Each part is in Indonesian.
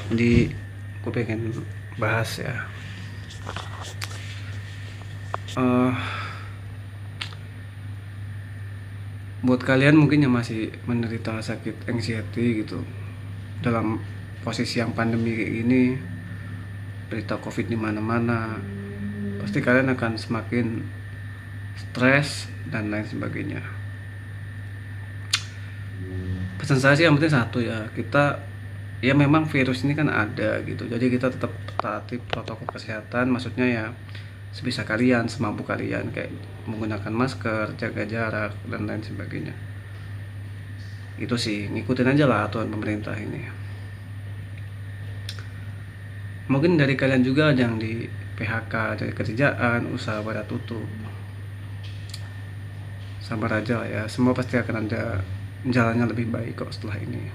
Jadi aku pengen bahas ya, eh buat kalian mungkin yang masih menderita sakit anxiety gitu, dalam posisi yang pandemi kayak gini, berita covid di mana-mana, pasti kalian akan semakin stres dan lain sebagainya. Pesan saya sih yang penting satu ya, kita ya memang virus ini kan ada gitu, jadi kita tetap taati protokol kesehatan. Maksudnya ya sebisa kalian, semampu kalian, kayak menggunakan masker, jaga jarak dan lain sebagainya. Itu sih, ngikutin aja lah aturan pemerintah ini. Mungkin dari kalian juga ada yang di PHK dari kerjaan, usaha pada tutup. Sabar aja lah ya, semua pasti akan ada jalannya lebih baik kok setelah ini.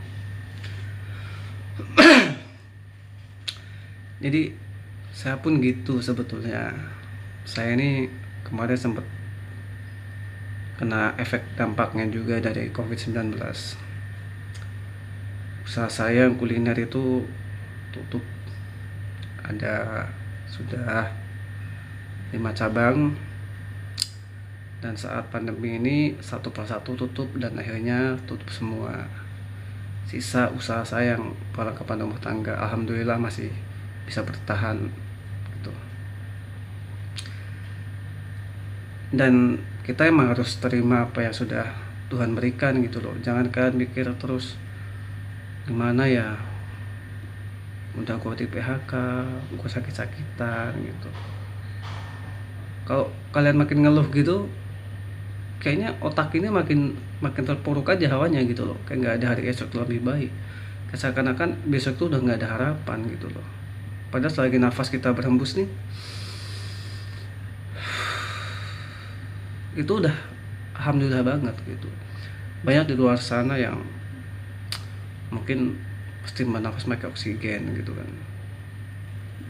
Jadi saya pun gitu sebetulnya. Saya ini kemarin sempat kena efek dampaknya juga dari COVID-19. Usaha saya yang kuliner itu tutup. Ada sudah 5 cabang, dan saat pandemi ini satu persatu tutup dan akhirnya tutup semua. Sisa usaha saya yang perlengkapan rumah tangga, alhamdulillah masih bisa bertahan gitu. Dan kita emang harus terima apa yang sudah Tuhan berikan gitu loh. Jangan kalian mikir terus gimana ya, udah gue di PHK, gue sakit-sakitan gitu. Kalau kalian makin ngeluh gitu, kayaknya otak ini makin makin terpuruk aja hawanya gitu loh. Kayak nggak ada hari esok lebih baik. Seakan-akan besok tuh udah nggak ada harapan gitu loh. Padahal selagi nafas kita berhembus nih, itu udah alhamdulillah banget gitu. Banyak di luar sana yang mungkin pasti bernafas pakai oksigen gitu kan,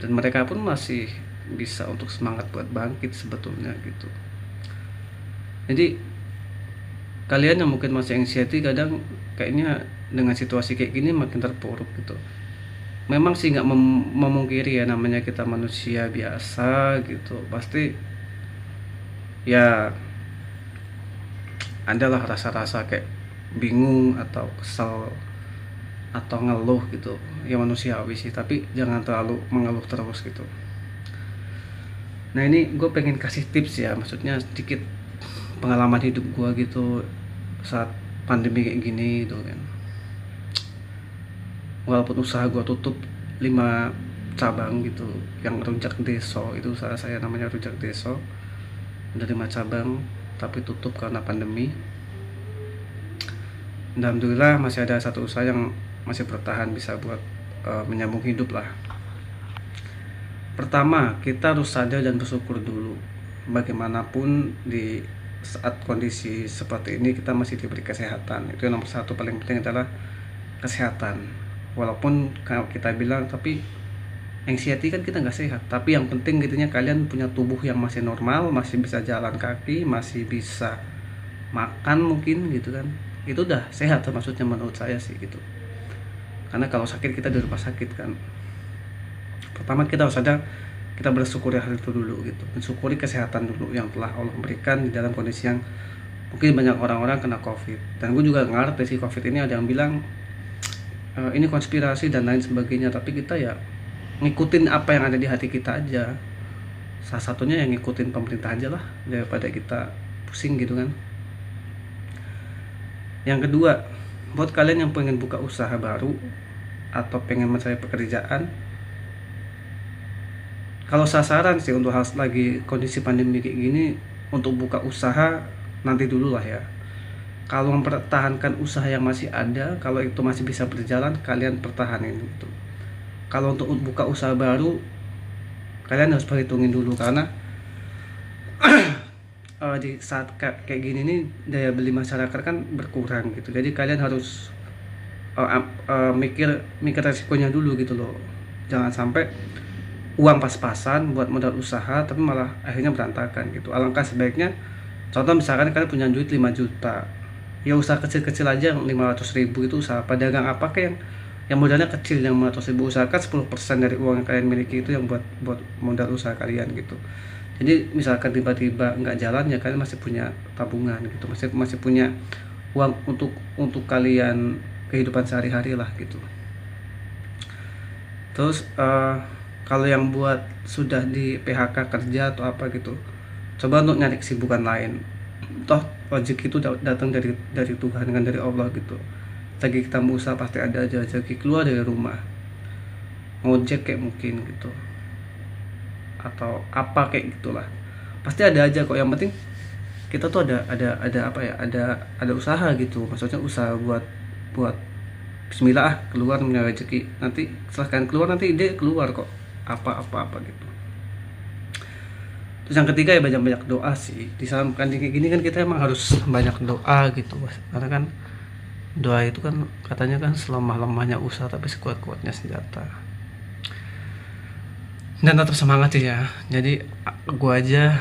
dan mereka pun masih bisa untuk semangat buat bangkit sebetulnya gitu. Jadi kalian yang mungkin masih anxiety, kadang kayaknya dengan situasi kayak gini makin terpuruk gitu. Memang sih nggak memungkiri ya, namanya kita manusia biasa gitu, pasti ya adalah rasa-rasa kayak bingung atau kesel atau ngeluh gitu ya, manusiawi sih, tapi jangan terlalu mengeluh terus gitu. Nah ini gue pengen kasih tips ya, maksudnya sedikit pengalaman hidup gue gitu saat pandemi kayak gini gitu kan. Walaupun usaha gue tutup 5 cabang gitu, yang rujak deso itu usaha saya, namanya rujak deso, udah 5 cabang tapi tutup karena pandemi. Alhamdulillah masih ada satu usaha yang masih bertahan, bisa buat menyambung hidup lah. Pertama, kita harus sadar dan bersyukur dulu. Bagaimanapun di saat kondisi seperti ini kita masih diberi kesehatan. Itu yang nomor satu paling penting adalah kesehatan. Walaupun kalau kita bilang tapi anxiety kan kita nggak sehat, tapi yang penting gitunya kalian punya tubuh yang masih normal, masih bisa jalan kaki, masih bisa makan mungkin gitu kan. Itu udah sehat maksudnya menurut saya sih gitu. Karena kalau sakit kita di rumah sakit kan. Pertama kita harus ada, kita bersyukuri hal itu dulu gitu. Mensyukuri kesehatan dulu yang telah Allah berikan di dalam kondisi yang mungkin banyak orang-orang kena COVID. Dan gue juga ngerti sih, COVID ini ada yang bilang ini konspirasi dan lain sebagainya, tapi kita ya ngikutin apa yang ada di hati kita aja. Salah satunya yang ngikutin pemerintah aja lah, daripada kita pusing gitu kan. Yang kedua, buat kalian yang pengen buka usaha baru atau pengen mencari pekerjaan, kalau sasaran sih untuk hal lagi kondisi pandemi kayak gini, untuk buka usaha nanti dulu lah ya. Kalau mempertahankan usaha yang masih ada, kalau itu masih bisa berjalan, kalian pertahanin gitu. Kalau untuk buka usaha baru, kalian harus perhitungin dulu, karena di saat kayak gini nih daya beli masyarakat kan berkurang gitu. Jadi kalian harus mikir resikonya dulu gitu loh. Jangan sampai uang pas-pasan buat modal usaha tapi malah akhirnya berantakan gitu. Alangkah sebaiknya, contoh misalkan kalian punya duit 5 juta, ya usaha kecil-kecil aja yang 500.000 itu usaha pedagang apa kayak yang yang modalnya kecil, yang 500.000, usahakan 10% dari uang yang kalian miliki itu yang buat modal usaha kalian gitu. Jadi misalkan tiba-tiba nggak jalan, ya kalian masih punya tabungan gitu, masih punya uang untuk kalian kehidupan sehari-hari lah gitu. Terus kalau yang buat sudah di PHK kerja atau apa gitu, coba untuk nyari kesibukan lain. Toh rezeki itu datang dari Tuhan, kan, dari Allah gitu. Lagi kita mau usaha pasti ada aja rezeki keluar dari rumah, ngojek kayak mungkin gitu, atau apa kayak gitulah, pasti ada aja kok. Yang penting kita tuh ada apa ya, ada usaha gitu, maksudnya usaha buat Bismillah, keluar punya rezeki, nanti setelah kalian keluar nanti ide keluar kok, apa gitu. Terus yang ketiga ya banyak-banyak doa sih. Disarankan kayak gini kan kita emang harus banyak doa gitu, karena kan doa itu kan katanya kan selemah-lemahnya usaha tapi sekuat-kuatnya senjata. Dan tetap semangat sih ya. Jadi gua aja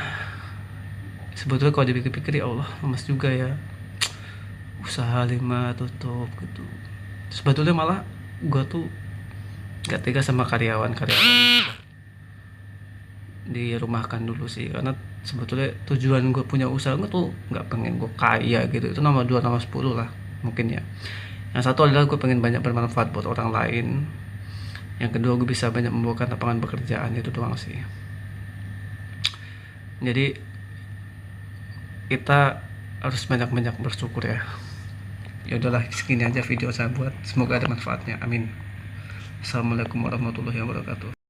sebetulnya kalau dipikir-pikir, ya Allah lemas juga ya, usaha 5 tutup gitu. Sebetulnya malah gua tuh gak tega sama karyawan-karyawan dirumahkan dulu sih, karena sebetulnya tujuan gue punya usaha gue tuh nggak pengen gue kaya gitu, itu nomor 2 nomor 10 lah mungkin ya. Yang satu adalah gue pengen banyak bermanfaat buat orang lain, yang kedua gue bisa banyak membuahkan lapangan pekerjaan, itu doang sih. Jadi kita harus banyak-banyak bersyukur ya. Ya udahlah, segini aja video saya buat, semoga ada manfaatnya, amin. Assalamualaikum warahmatullahi wabarakatuh.